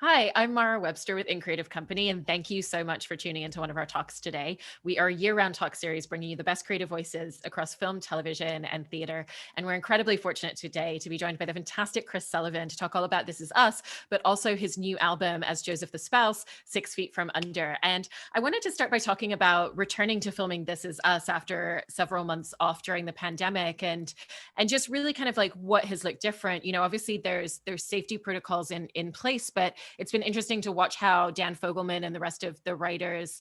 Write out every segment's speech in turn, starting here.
Hi, I'm Mara Webster with In Creative Company, and thank you so much for tuning into one of our talks today. We are a year-round talk series bringing you the best creative voices across film, television, and theater. And we're incredibly fortunate today to be joined by the fantastic Chris Sullivan to talk all about This Is Us, but also his new album as Joseph the Spouse, 6 Feet from Under. And I wanted to start by talking about returning to filming This Is Us after several months off during the pandemic, and just really kind of like what has looked different. Obviously there's safety protocols in place, but it's been interesting to watch how Dan Fogelman and the rest of the writers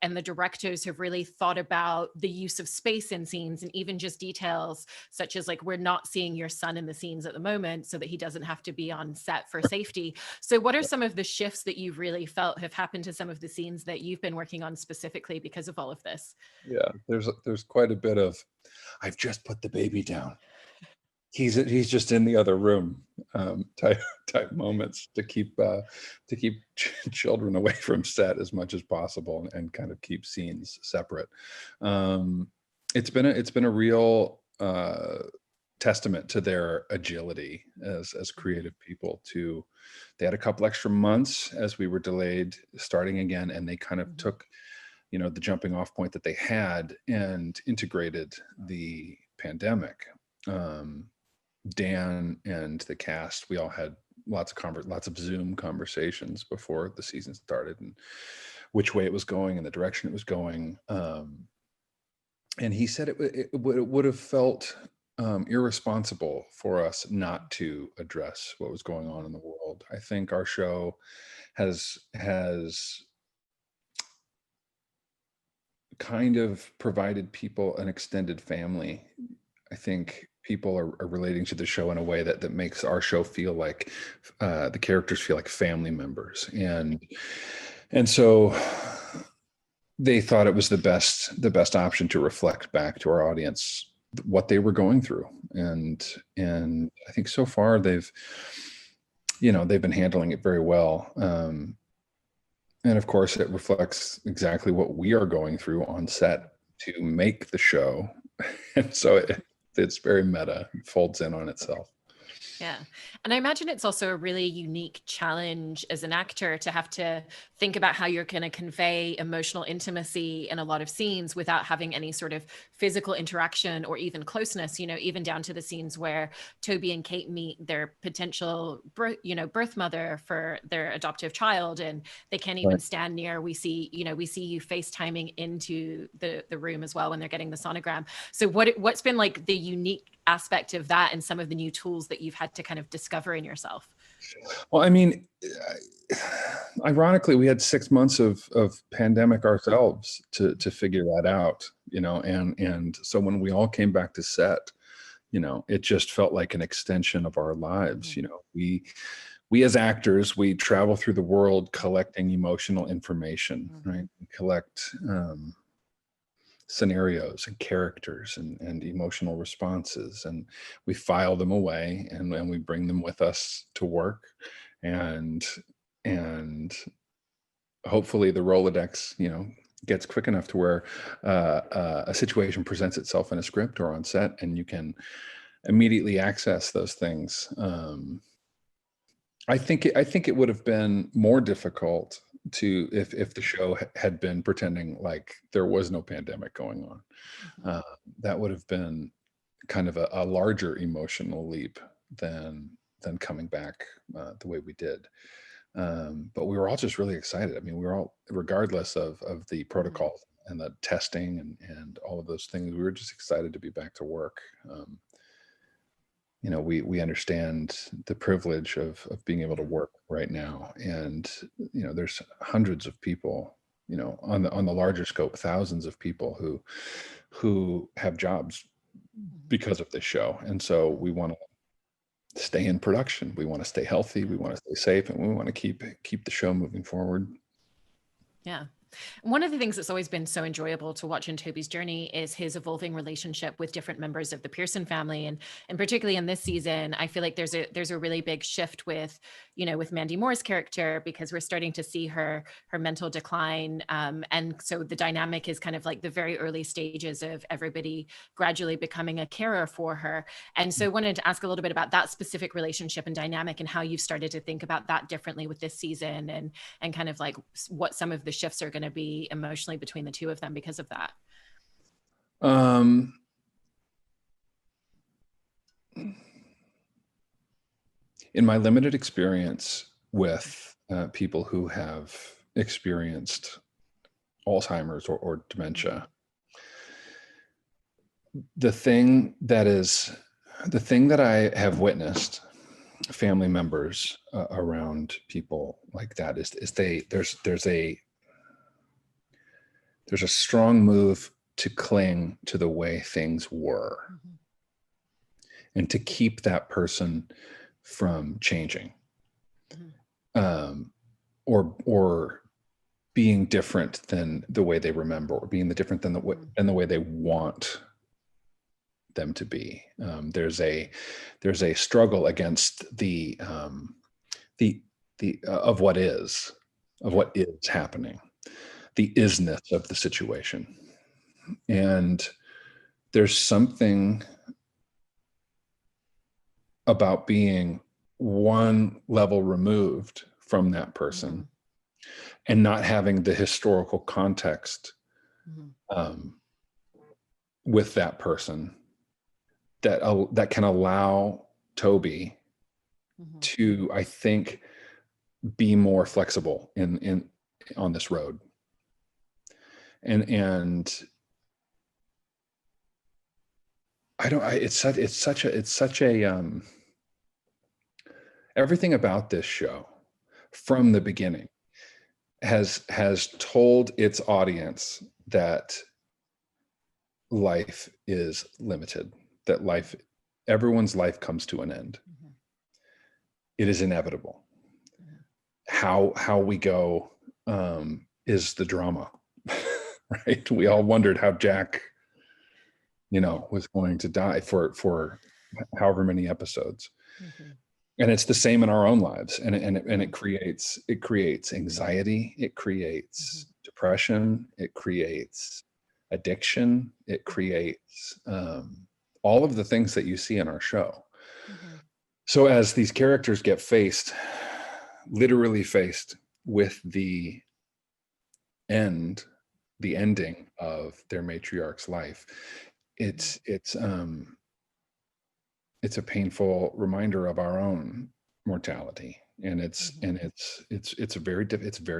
and the directors have really thought about the use of space in scenes, and even just details such as, like, we're not seeing your son in the scenes at the moment so that he doesn't have to be on set for safety. So what are some of the shifts that you've really felt have happened to some of the scenes that you've been working on specifically because of all of this? Yeah, there's quite a bit of, "I've just put the baby down. He's just in the other room," type type moments to keep children away from set as much as possible and kind of keep scenes separate. Um, it's been a real, testament to their agility as creative people to they had a couple extra months as we were delayed starting again, and they kind of Mhm. took, the jumping off point that they had and integrated the pandemic. Um, Dan and the cast, we all had lots of Zoom conversations before the season started, and which way it was going and the direction it was going. And he said it would have felt irresponsible for us not to address what was going on in the world. I think our show has kind of provided people an extended family. I think people are relating to the show in a way that makes our show feel like, the characters feel like family members, and so they thought it was the best option to reflect back to our audience what they were going through, and I think so far they've been handling it very well. And of course, it reflects exactly what we are going through on set to make the show. And so it's very meta, it folds in on itself. Yeah. And I imagine it's also a really unique challenge as an actor to have to think about how you're going to convey emotional intimacy in a lot of scenes without having any sort of physical interaction or even closeness, even down to the scenes where Toby and Kate meet their potential birth mother for their adoptive child, and they can't even Right. stand near. We see you FaceTiming into the room as well when they're getting the sonogram. So what's been like the unique aspect of that and some of the new tools that you've had to kind of discover in yourself? Well, I mean, ironically, we had 6 months of pandemic ourselves to figure that out, and so when we all came back to set, it just felt like an extension of our lives. Mhm. We as actors, we travel through the world collecting emotional information, Mhm. right? We collect, scenarios and characters and emotional responses, and we file them away, and we bring them with us to work, and and hopefully the Rolodex, gets quick enough to where, a situation presents itself in a script or on set, and you can immediately access those things. I think it would have been more difficult to if the show had been pretending like there was no pandemic going on. Mhm. Uh, that would have been kind of a larger emotional leap than coming back, the way we did. But we were all just really excited. I mean, we were all, regardless of the Mhm. protocols and the testing and all of those things, we were just excited to be back to work. We understand the privilege of being able to Yeah. work right now, and there's hundreds of people, on the larger scope, thousands of people who have jobs Mhm. because of this show, and so we want to stay in production. We want to stay healthy. Yeah. We want to stay safe, and we want to keep the show moving forward. Yeah. One of the things that's always been so enjoyable to watch in Toby's journey is his evolving relationship with different members of the Pearson family, and particularly in this season, I feel like there's a really big shift with with Mandy Moore's character, because we're starting to see her mental decline. And so the dynamic is kind of like the very early stages of everybody gradually becoming a carer for her. And so I wanted to ask a little bit about that specific relationship and dynamic, and how you've started to think about that differently with this season, and kind of like what some of the shifts are going to be emotionally between the two of them because of that. In my limited experience with people who have experienced Alzheimer's or dementia, the thing that I have witnessed family members around people like that is there's a strong move to cling to the way things were, and to keep that person from changing, or being different than the way they remember, or being different than the way they want them to be. There's a struggle against the of what is happening, the isness of the situation. And there's something about being one level removed from that person and not having the historical context with that person that can allow Toby to, I think, be more flexible in on this road. And it's such a everything about this show from the beginning has told its audience that life is limited, that everyone's life comes to an end. It is inevitable. How we go is the drama, right? We all wondered how Jack, was going to die for however many episodes. And it's the same in our own lives. And it creates anxiety. It creates depression. It creates addiction. It creates all of the things that you see in our show. So as these characters get literally faced with the ending of their matriarch's life, it's a painful reminder of our own mortality, and it's very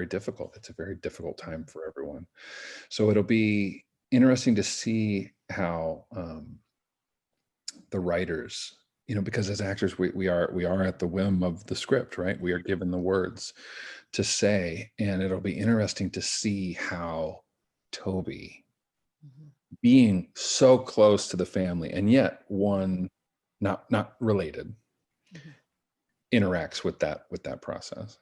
difficult. It's a very difficult time for everyone. So it'll be interesting to see how the writers, because as actors we are at the whim of the script, right? We are given the words to say, and it'll be interesting to see how Toby, being so close to the family and yet one not related, interacts with that process.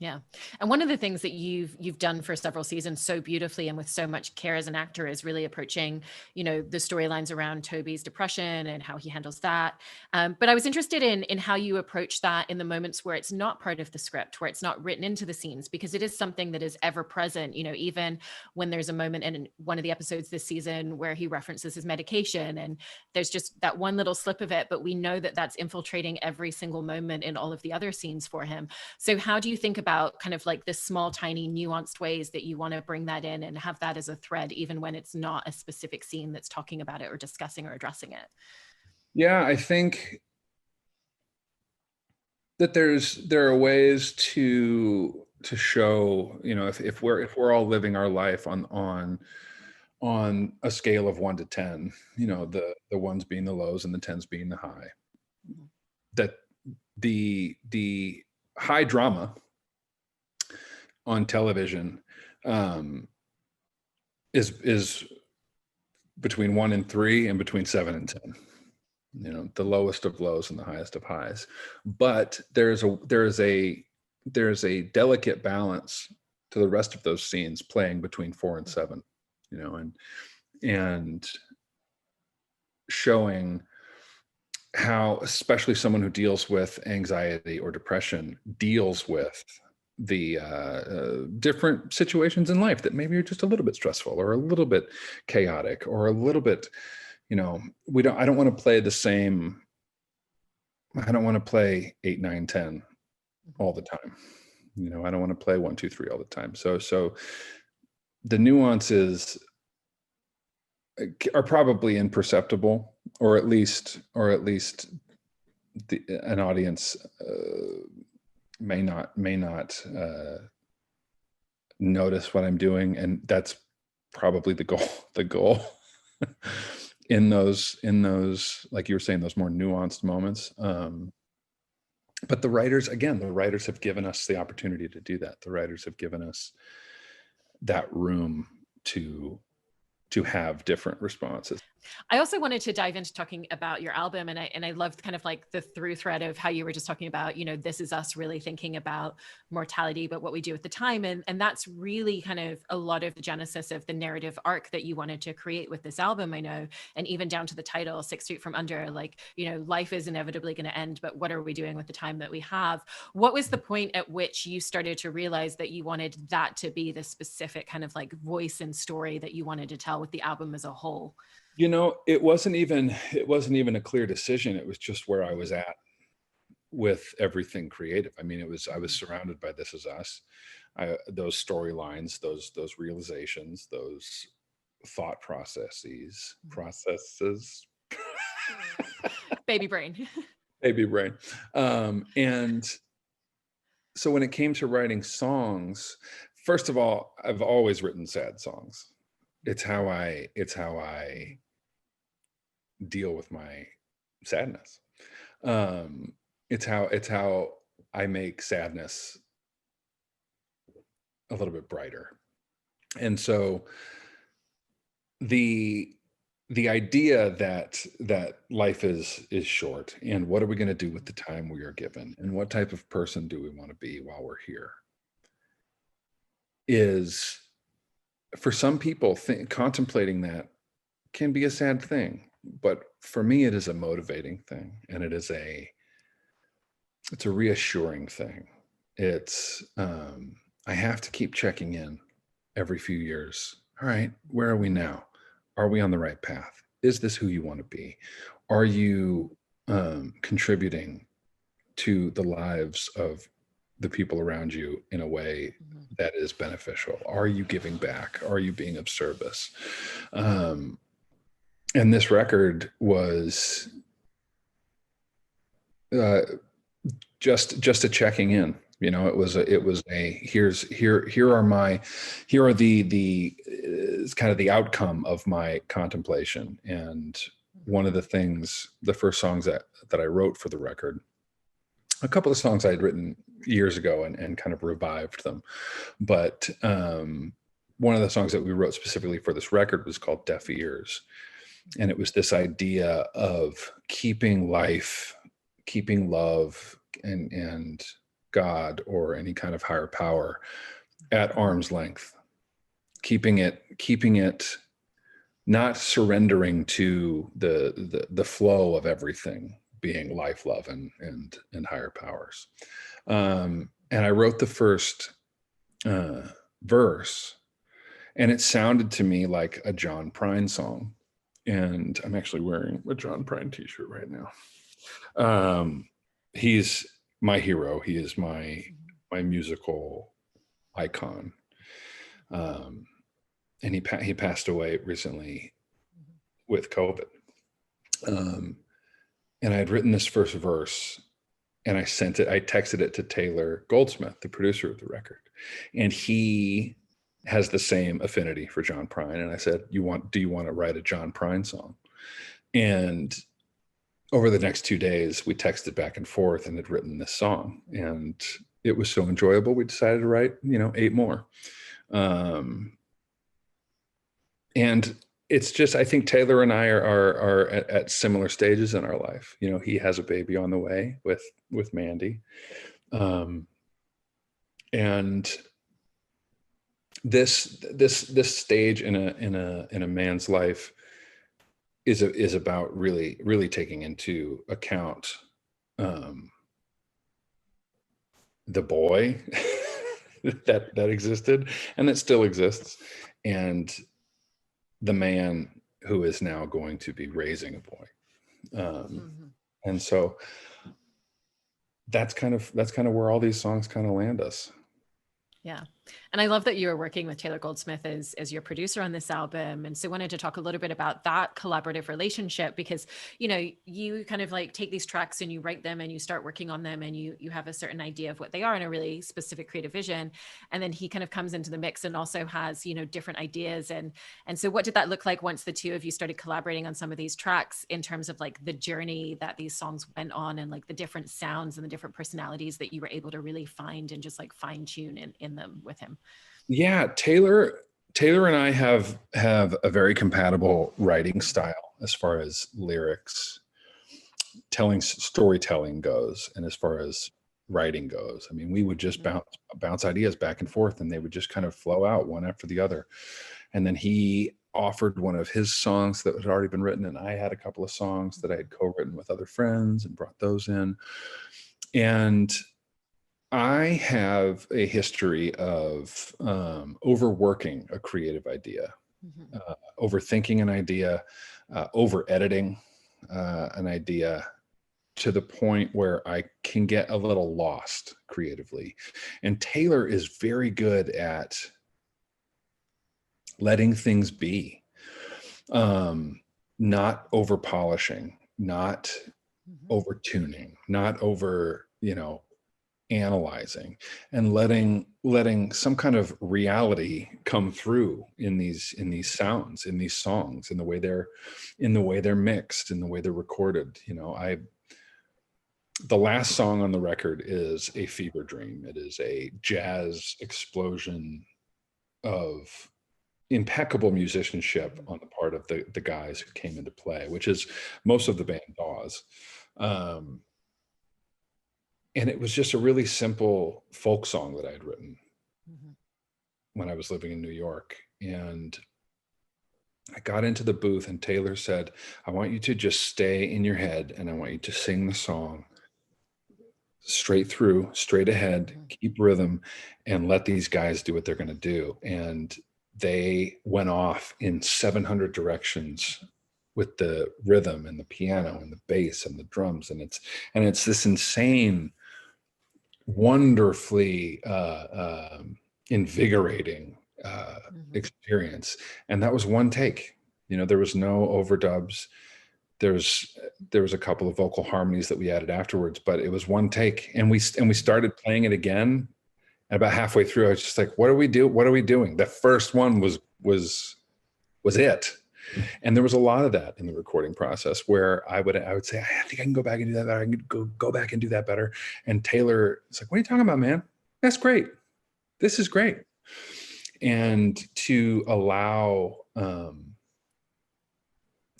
Yeah. And one of the things that you've done for several seasons so beautifully and with so much care as an actor is really approaching, the storylines around Toby's depression and how he handles that. But I was interested in how you approach that in the moments where it's not part of the script, where it's not written into the scenes, because it is something that is ever present, even when there's a moment in one of the episodes this season where he references his medication, and there's just that one little slip of it, but we know that that's infiltrating every single moment in all of the other scenes for him. So how do you think about kind of like the small, tiny, nuanced ways that you want to bring that in and have that as a thread, even when it's not a specific scene that's talking about it or discussing or addressing it? Yeah, I think that there are ways to show, if we're all living our life on a scale of 1 to 10, the ones being the lows and the 10s being the high, that the high drama on television is between 1 and 3 and between 7 and 10, the lowest of lows and the highest of highs. But there's a delicate balance to the rest of those scenes playing between 4 and 7, and showing how especially someone who deals with anxiety or depression deals with the different situations in life that maybe are just a little bit stressful or a little bit chaotic or a little bit, I don't want to play the same. I don't want to play 8, 9, 10 all the time. I don't want to play 1, 2, 3 all the time. So the nuances are probably imperceptible, or at least an audience may not notice what I'm doing, and that's probably the goal in those, like you were saying, those more nuanced moments. But the writers have given us the opportunity to do that. The writers have given us that room to have different responses. I also wanted to dive into talking about your album, and I loved kind of like the through thread of how you were just talking about, this is us really thinking about mortality, but what we do at the time. And that's really kind of a lot of the genesis of the narrative arc that you wanted to create with this album, I know. And even down to the title, 6 Feet from Under, like, life is inevitably going to end, but what are we doing with the time that we have? What was the point at which you started to realize that you wanted that to be the specific kind of like voice and story that you wanted to tell with the album as a whole? It wasn't even a clear decision. It was just where I was at with everything creative. I mean, I was surrounded by This Is Us, those storylines, those realizations, those thought processes. Baby brain. Baby brain. And so when it came to writing songs, first of all, I've always written sad songs. It's how I deal with my sadness. It's how I make sadness a little bit brighter. And so the idea that life is short, and what are we going to do with the time we are given, and what type of person do we want to be while we're here, is, for some people, contemplating that can be a sad thing. But for me, it is a motivating thing, and it's a reassuring thing. It's I have to keep checking in every few years. All right, where are we now? Are we on the right path? Is this who you want to be? Are you contributing to the lives of the people around you in a way that is beneficial? Are you giving back? Are you being of service? And this record was just a checking in. It was here are the it's kind of the outcome of my contemplation. And one of the first songs that I wrote for the record, a couple of songs I had written years ago and kind of revived them, but one of the songs that we wrote specifically for this record was called Deaf Ears. And it was this idea of keeping life, keeping love, and God or any kind of higher power at arm's length, keeping it, not surrendering to the flow of everything being life, love, and higher powers. And I wrote the first verse, and it sounded to me like a John Prine song. And I'm actually wearing a John Prine t-shirt right now. He's my hero. He is my musical icon. And he passed away recently with COVID. And I had written this first verse, and I texted it to Taylor Goldsmith, the producer of the record. And he has the same affinity for John Prine. And I said, do you want to write a John Prine song? And over the next 2 days, we texted back and forth and had written this song. And it was so enjoyable, we decided to write, 8 more. And it's just, I think Taylor and I are at similar stages in our life. He has a baby on the way with Mandy. And this stage in a man's life is about really taking into account the boy that existed and that still exists, and the man who is now going to be raising a boy. And so that's kind of where all these songs kind of land us. Yeah. And I love that you were working with Taylor Goldsmith as your producer on this album. And so I wanted to talk a little bit about that collaborative relationship, because, you kind of like take these tracks and you write them and you start working on them and you have a certain idea of what they are and a really specific creative vision. And then he kind of comes into the mix and also has, different ideas. And so what did that look like once the two of you started collaborating on some of these tracks, in terms of like the journey that these songs went on, and like the different sounds and the different personalities that you were able to really find and just like fine tune in them with him? Yeah, Taylor and I have a very compatible writing style as far as lyrics, storytelling goes, and as far as writing goes. I mean, we would just bounce ideas back and forth, and they would just kind of flow out one after the other. And then he offered one of his songs that had already been written, and I had a couple of songs that I had co-written with other friends and brought those in. And I have a history of overworking a creative idea, overthinking an idea, over editing an idea, to the point where I can get a little lost creatively. And Taylor is very good at letting things be, not over polishing, not over tuning, not over, analyzing, and letting some kind of reality come through in these sounds, in these songs, in the way they're mixed, in the way they're recorded. The last song on the record is a fever dream. It is a jazz explosion of impeccable musicianship on the part of the guys who came into play, which is most of the band Dawes. And it was just a really simple folk song that I had written when I was living in New York. And I got into the booth and Taylor said, I want you to just stay in your head, and I want you to sing the song straight through, straight ahead, keep rhythm, and let these guys do what they're going to do. And they went off in 700 directions with the rhythm and the piano and the bass and the drums. And it's this insane, wonderfully invigorating experience. And that was one take. There was no overdubs. There was a couple of vocal harmonies that we added afterwards, but it was one take. And we started playing it again. And about halfway through, I was just like, what do we do? What are we doing? The first one was it. And there was a lot of that in the recording process, where I would say, I think I can go back and do that better. I can go back and do that better. And Taylor is like, what are you talking about, man? That's great. This is great. And to allow,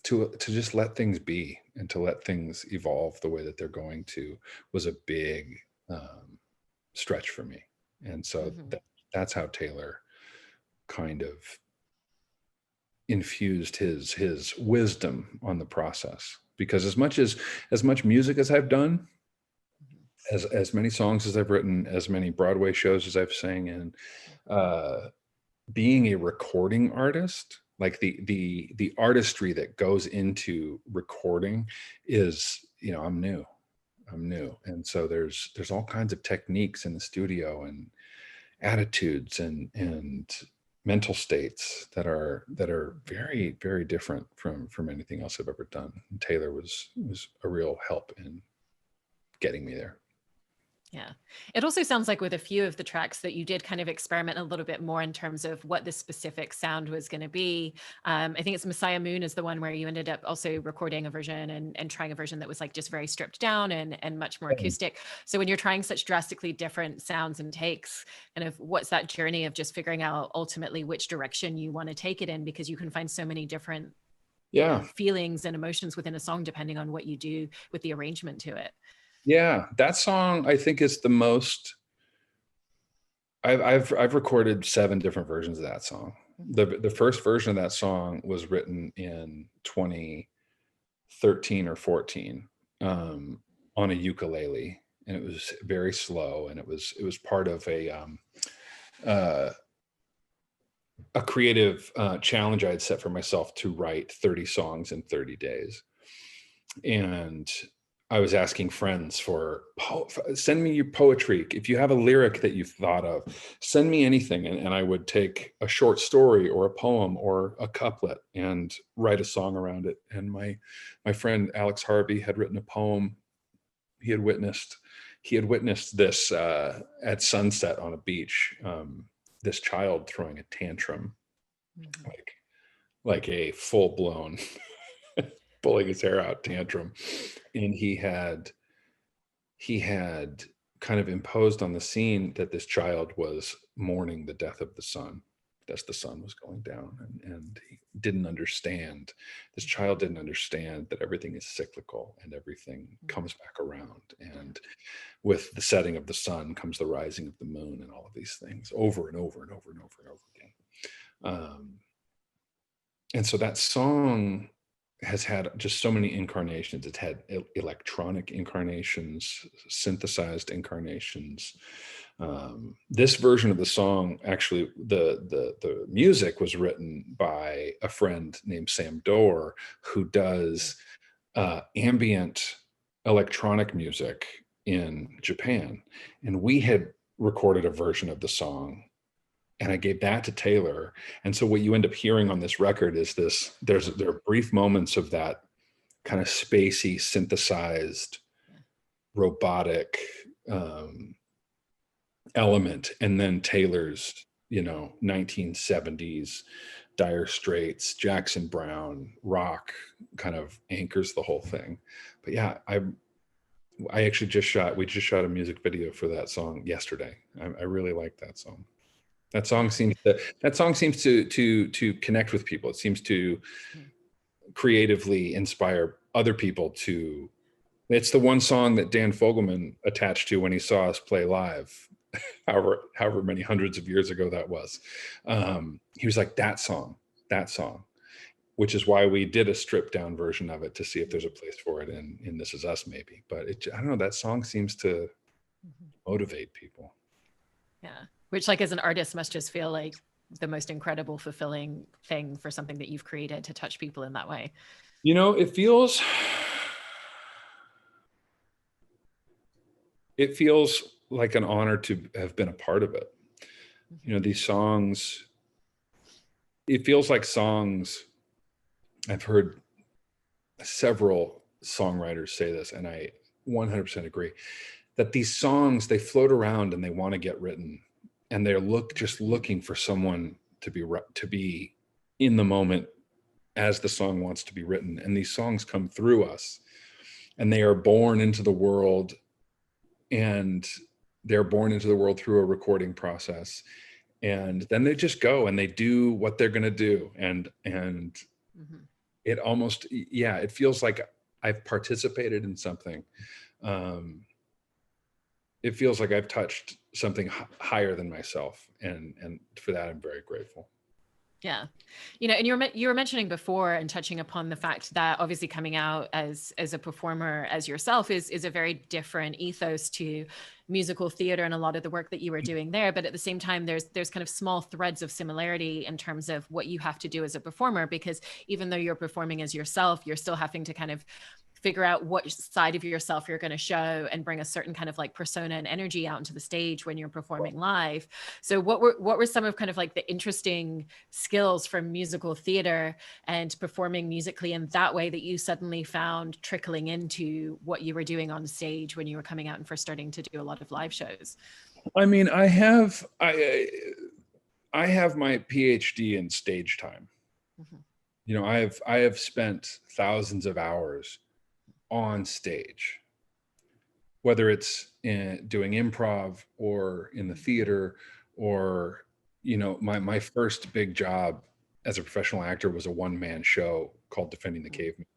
to just let things be, and to let things evolve the way that they're going to, was a big stretch for me. And so that's how Taylor kind of infused his wisdom on the process. Because as much music as I've done, as many songs as I've written, as many Broadway shows as I've sang in, being a recording artist, like the artistry that goes into recording is, I'm new. And so there's all kinds of techniques in the studio, and attitudes and mental states that are very, very different from anything else I've ever done. And Taylor was a real help in getting me there. Yeah. It also sounds like with a few of the tracks that you did kind of experiment a little bit more in terms of what the specific sound was going to be. I think it's Messiah Moon is the one where you ended up also recording a version and trying a version that was like just very stripped down and much more acoustic. So when you're trying such drastically different sounds and takes, kind of what's that journey of just figuring out ultimately which direction you want to take it in, because you can find so many different feelings and emotions within a song depending on what you do with the arrangement to it. Yeah, that song I think is the most. I've recorded 7 different versions of that song. The first version of that song was written in 2010, 13 or 14, on a ukulele, and it was very slow, and it was part of uh, a creative challenge I had set for myself to write 30 songs in 30 days. And I was asking friends for, send me your poetry. If you have a lyric that you've thought of, send me anything. And I would take a short story or a poem or a couplet and write a song around it. And my friend Alex Harvey had written a poem. He had witnessed this at sunset on a beach, this child throwing a tantrum, like a full-blown pulling his hair out tantrum. And he had kind of imposed on the scene that this child was mourning the death of the sun, as the sun was going down, and he didn't understand. This child didn't understand that everything is cyclical and everything comes back around, and with the setting of the sun comes the rising of the moon, and all of these things over and over and over and over and over again. And so that song has had just so many incarnations. It's had electronic incarnations, synthesized incarnations. This version of the song, actually, the music was written by a friend named Sam Dorr, who does ambient electronic music in Japan. And we had recorded a version of the song, and I gave that to Taylor. And so what you end up hearing on this record is there are brief moments of that kind of spacey, synthesized, robotic element. And then Taylor's, 1970s Dire Straits, Jackson Browne rock kind of anchors the whole thing. But yeah, we just shot a music video for that song yesterday. I really like that song. That song seems to connect with people. It seems to creatively inspire other people to. It's the one song that Dan Fogelman attached to when he saw us play live, however many hundreds of years ago that was. He was like, that song, which is why we did a stripped down version of it to see if there's a place for it in This Is Us, maybe. But I don't know, that song seems to motivate people. Yeah. Which, like, as an artist must just feel like the most incredible, fulfilling thing for something that you've created to touch people in that way. It feels like an honor to have been a part of it. These songs, it feels like songs. I've heard several songwriters say this, and I 100% agree, that these songs, they float around and they want to get written, and they're just looking for someone to be in the moment as the song wants to be written. And these songs come through us, and they are born into the world, and they're born into the world through a recording process. And then they just go and they do what they're going to do. And it almost, it feels like I've participated in something. It feels like I've touched something higher than myself. And for that, I'm very grateful. Yeah. And you were mentioning before and touching upon the fact that obviously coming out as a performer as yourself is a very different ethos to musical theater and a lot of the work that you were doing there. But at the same time, there's kind of small threads of similarity in terms of what you have to do as a performer, because even though you're performing as yourself, you're still having to kind of figure out what side of yourself you're going to show and bring a certain kind of like persona and energy out into the stage when you're performing live. So what were some of kind of like the interesting skills from musical theater and performing musically in that way that you suddenly found trickling into what you were doing on stage when you were coming out and first starting to do a lot of live shows? I mean, I have my PhD in stage time. I have spent thousands of hours on stage, whether it's doing improv or in the theater, or my first big job as a professional actor was a one-man show called Defending the Caveman.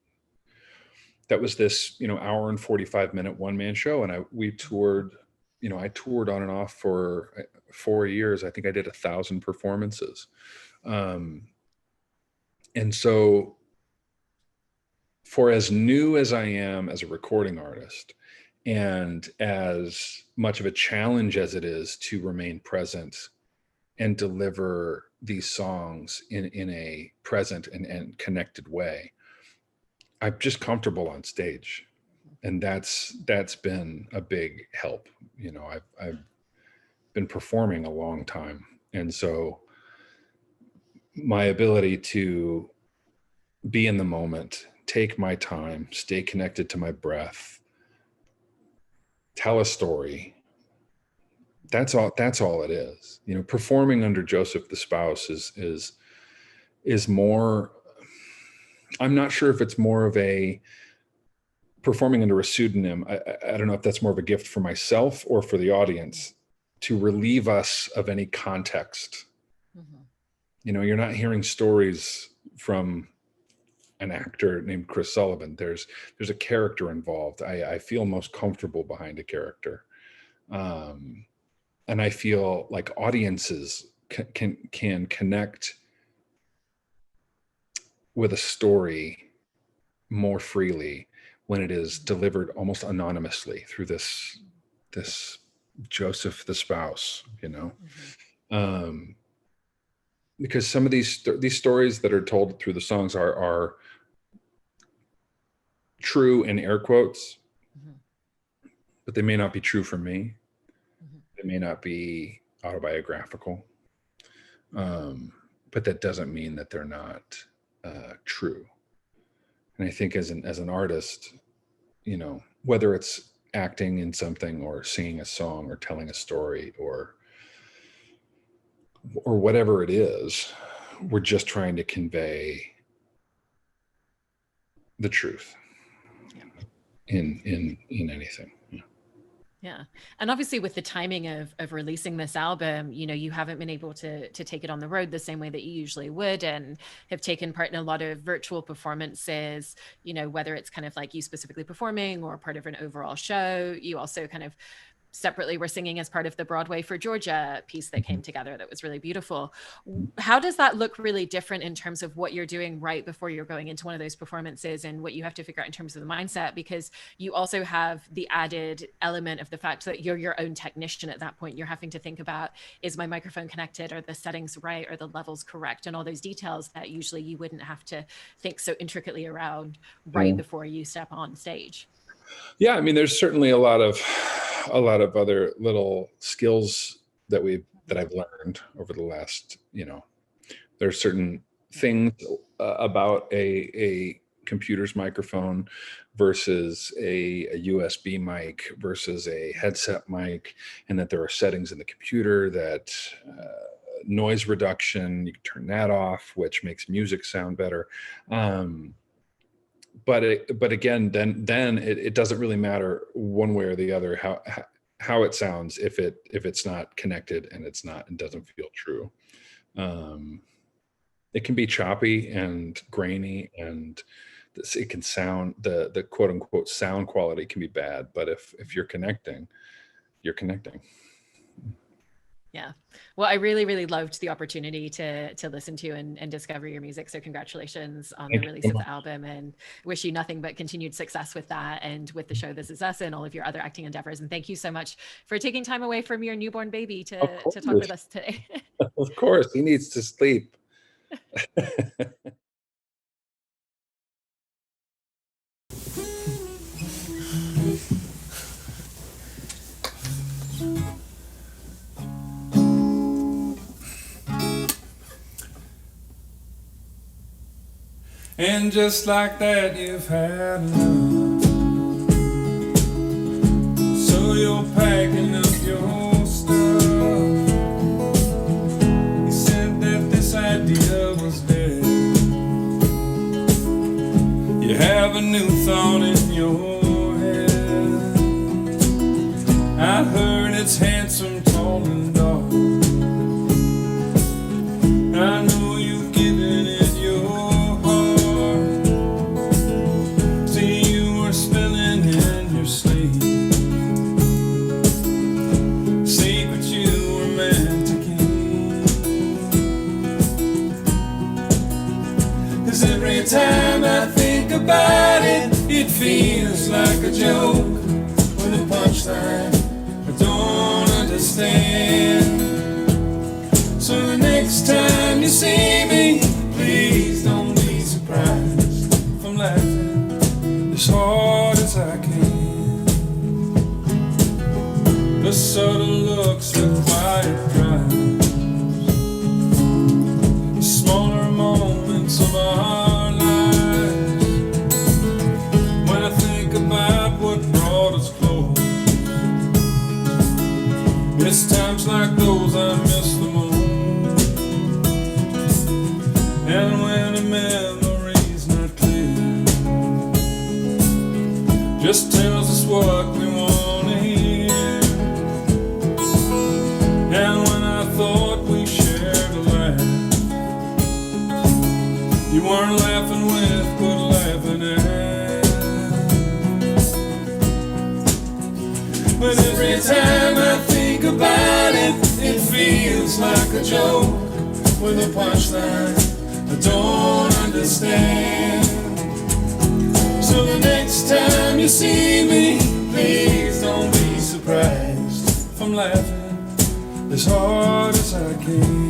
That was this hour and 45-minute one-man show, and we toured. I toured on and off for 4 years. I think I did 1,000 performances, and so for as new as I am as a recording artist, and as much of a challenge as it is to remain present and deliver these songs in a present and connected way, I'm just comfortable on stage. And that's been a big help. You know, I've been performing a long time. And so my ability to be in the moment, take my time, stay connected to my breath, tell a story, that's all it is. You know, performing under Joseph the Spouse is more, I'm not sure if it's more of a performing under a pseudonym. I don't know if that's more of a gift for myself or for the audience to relieve us of any context. Mm-hmm. You know, you're not hearing stories from an actor named Chris Sullivan. There's a character involved. I feel most comfortable behind a character. And I feel like audiences can connect with a story more freely when it is delivered almost anonymously through this Joseph the Spouse, you know. Mm-hmm. Because some of these stories that are told through the songs are true in air quotes, mm-hmm. but they may not be true for me. Mm-hmm. They may not be autobiographical, but that doesn't mean that they're not true. And I think as an artist, you know, whether it's acting in something or singing a song or telling a story or whatever it is, we're just trying to convey the truth in anything. Yeah. And obviously with the timing of releasing this album, you know, you haven't been able to take it on the road the same way that you usually would, and have taken part in a lot of virtual performances, you know, whether it's kind of like you specifically performing or part of an overall show. You also kind of separately were singing as part of the Broadway for Georgia piece that came together that was really beautiful. How does that look really different in terms of what you're doing right before you're going into one of those performances, and what you have to figure out in terms of the mindset? Because you also have the added element of the fact that you're your own technician at that point. You're having to think about, is my microphone connected? Are the settings right? Are the levels correct? And all those details that usually you wouldn't have to think so intricately around right before you step on stage. Yeah, I mean, there's certainly a lot of other little skills that I've learned over the last, you know, there's certain things about a computer's microphone versus a USB mic versus a headset mic, and that there are settings in the computer that noise reduction, you can turn that off, which makes music sound better. But again, then it doesn't really matter one way or the other how it sounds if it's not connected and it doesn't feel true. It can be choppy and grainy, and it can sound, the quote unquote sound quality can be bad, but if you're connecting, you're connecting. Yeah. Well, I really, really loved the opportunity to listen to and discover your music. So congratulations on the release of the album, and wish you nothing but continued success with that and with the show This Is Us and all of your other acting endeavors. And thank you so much for taking time away from your newborn baby to talk with us today. Of course, he needs to sleep. And just like that, you've had enough. So you're packing up your stuff. You said that this idea was dead. You have a new thought in your head. I heard it's handsome, tall, and dark. I know you've given it your heart. See, you were spilling in your sleep secrets you were meant to keep. 'Cause every time I think think about it, it feels like a joke with a punchline I don't understand. So the next time you see me, please don't be surprised if I'm laughing as hard as I can. The subtle looks, the quiet cries, the smaller moments of our lives. When I think about what brought us close, it's times like those I miss the most. And when a memory's not clear, just tells us what we want to hear. And when I thought we shared a laugh, you weren't laughing with, but laughing at. But every time I think about it, it feels like a joke with a punchline I don't understand. So the next time you see me, please don't be surprised if I'm laughing as hard as I can.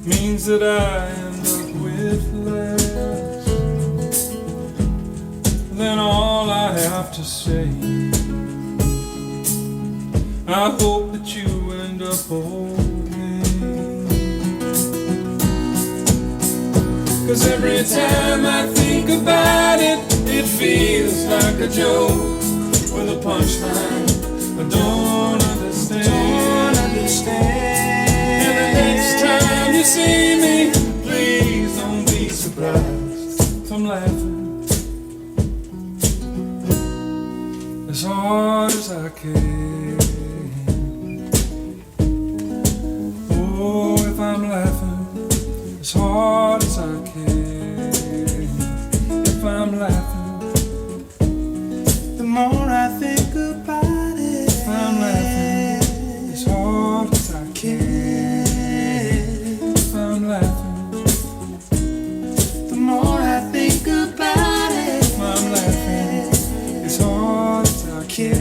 Means that I end up with less than all I have to say. I hope that you end up okay. 'Cause every time I think about it, it feels like a joke with a punchline I don't understand. And the next time you see me, please don't be surprised if I'm laughing as hard as I can. Oh, if I'm laughing as hard as I can. If I'm laughing, the more I think about it. If I'm laughing as hard as I can. The more I think about it, I'm laughing as hard as I can.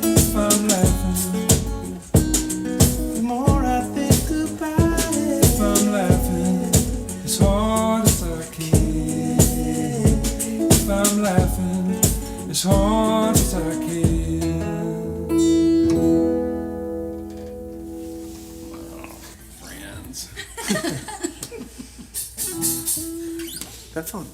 If I'm laughing, the more I think about it, I'm laughing as hard as I can. If I'm laughing as hard as I can. Wow, friends. That's fun.